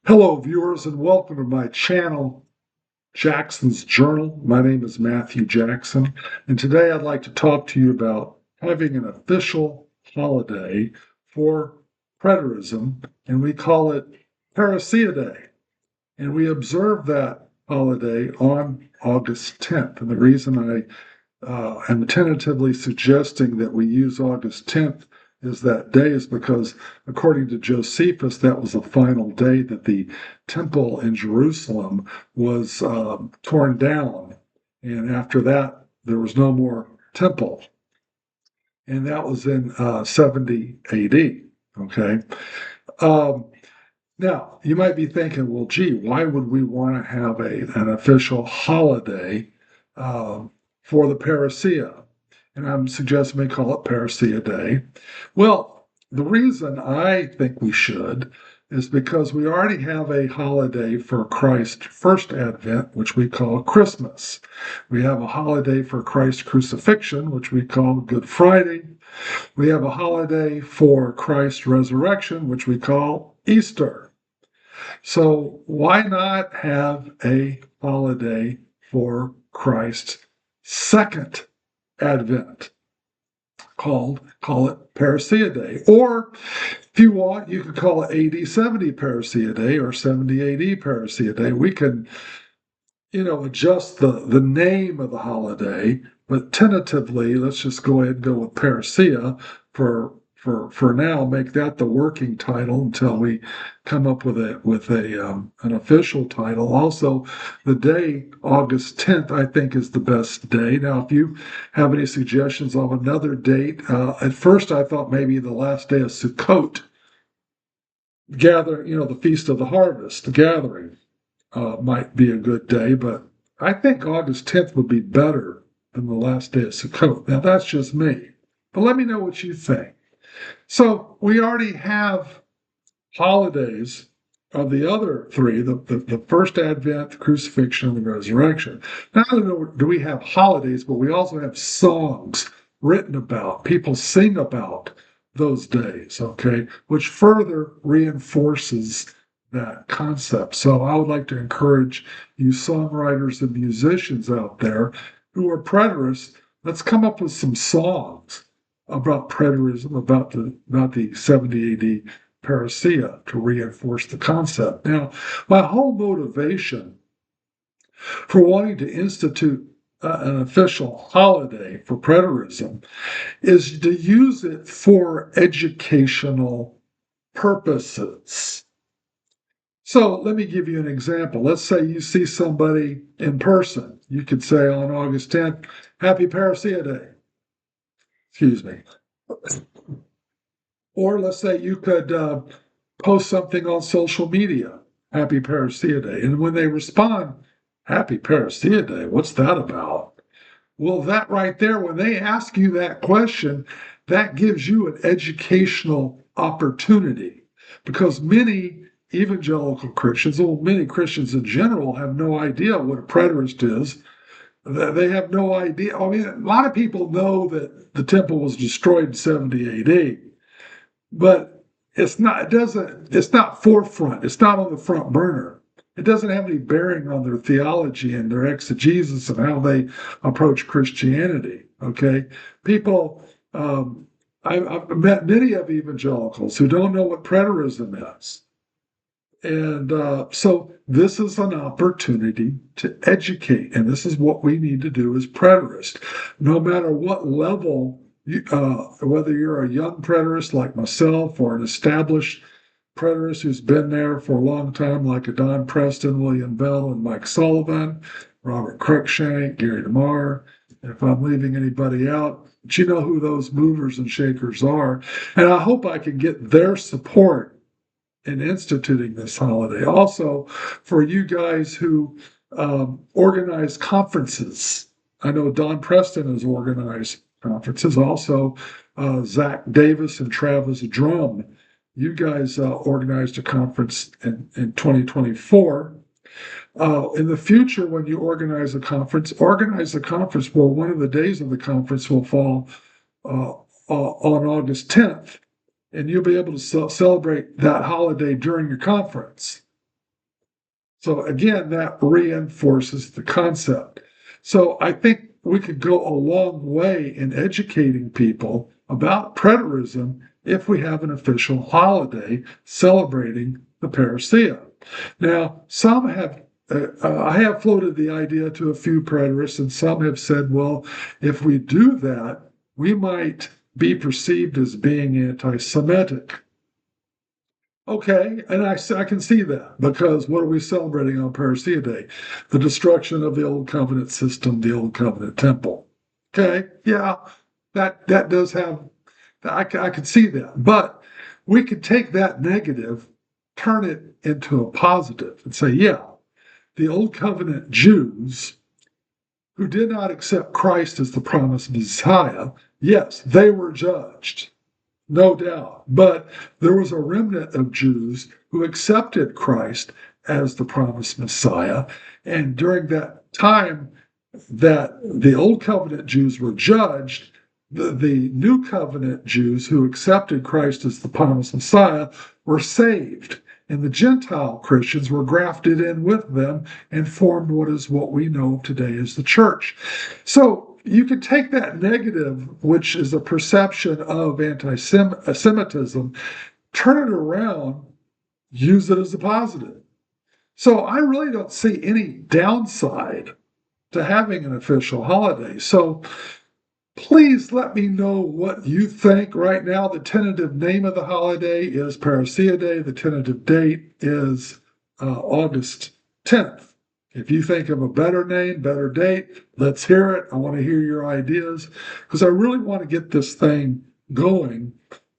Hello, viewers, and welcome to my channel, Jackson's Journal. My name is Matthew Jackson, and today I'd like to talk to you about having an official holiday for preterism, and we call it Parousia Day. And we observe that holiday on August 10th. And the reason I am tentatively suggesting that we use August 10th is that day is because, according to Josephus, that was the final day that the temple in Jerusalem was torn down. And after that, there was no more temple. And that was in 70 AD. Okay. Um, Now, you might be thinking, well, gee, why would we want to have an official holiday for the parousia? And I'm suggesting we call it Parousia Day. Well, the reason I think we should is because we already have a holiday for Christ's first advent, which we call Christmas. We have a holiday for Christ's crucifixion, which we call Good Friday. We have a holiday for Christ's resurrection, which we call Easter. So why not have a holiday for Christ's second advent? Call it Parousia Day. Or if you want, you could call it AD 70 Parousia Day or 70 AD Parousia Day. We can, adjust the name of the holiday, but tentatively, let's just go ahead and go with Parousia for now. Make that the working title until we come up with an official title. Also, the day August 10th, I think, is the best day. Now, if you have any suggestions of another date, at first I thought maybe the last day of Sukkot, the Feast of the Harvest, the gathering might be a good day, but I think August 10th would be better than the last day of Sukkot. Now, that's just me, but let me know what you think. So we already have holidays of the other three, the first advent, the crucifixion, and the resurrection. Not only do we have holidays, but we also have songs written about, people sing about those days, okay, which further reinforces that concept. So I would like to encourage you songwriters and musicians out there who are preterists, let's come up with some songs about preterism, about the 70 AD parousia to reinforce the concept. Now, my whole motivation for wanting to institute an official holiday for preterism is to use it for educational purposes. So let me give you an example. Let's say you see somebody in person. You could say on August 10th, Happy Parousia Day. Excuse me. Or let's say you could post something on social media, Happy Parousia Day. And when they respond, Happy Parousia Day, what's that about? Well, that right there, when they ask you that question, that gives you an educational opportunity because many evangelical Christians, or many Christians in general, have no idea what a preterist is. They have no idea. I mean, a lot of people know that the temple was destroyed in 70 AD, but it's not forefront. It's not on the front burner. It doesn't have any bearing on their theology and their exegesis and how they approach Christianity. Okay, people. I've met many of evangelicals who don't know what preterism is. And so this is an opportunity to educate. And this is what we need to do as preterists. No matter what level, whether you're a young preterist like myself or an established preterist who's been there for a long time, like a Don Preston, William Bell, and Mike Sullivan, Robert Cruikshank, Gary DeMar. If I'm leaving anybody out, but you know who those movers and shakers are. And I hope I can get their support in instituting this holiday. Also, for you guys who organize conferences, I know Don Preston has organized conferences. Also, Zach Davis and Travis Drum, you guys organized a conference in 2024. In the future, when you organize a conference where one of the days of the conference will fall on August 10th, and you'll be able to celebrate that holiday during your conference. So again, that reinforces the concept. So I think we could go a long way in educating people about preterism if we have an official holiday celebrating the Parousia. Now, some have I have floated the idea to a few preterists, and some have said, well, if we do that, we might be perceived as being anti Semitic. Okay, and I can see that because what are we celebrating on Parousia Day? The destruction of the Old Covenant system, the Old Covenant temple. Okay, yeah, that does have, I could see that. But we could take that negative, turn it into a positive, and say, yeah, the Old Covenant Jews who did not accept Christ as the promised Messiah, yes, they were judged. No doubt. But there was a remnant of Jews who accepted Christ as the promised Messiah. And during that time that the Old Covenant Jews were judged, the New Covenant Jews who accepted Christ as the promised Messiah were saved. And the Gentile Christians were grafted in with them and formed what we know today as the church. So you can take that negative, which is a perception of anti-Semitism, turn it around, use it as a positive. So I really don't see any downside to having an official holiday. So please let me know what you think. Right now, the tentative name of the holiday is Parousia Day. The tentative date is August 10th. If you think of a better name, better date, let's hear it. I want to hear your ideas because I really want to get this thing going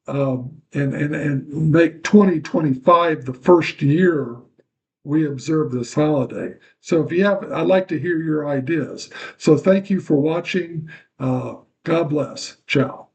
and make 2025 the first year we observe this holiday. So if you have, I'd like to hear your ideas. So thank you for watching. God bless. Ciao.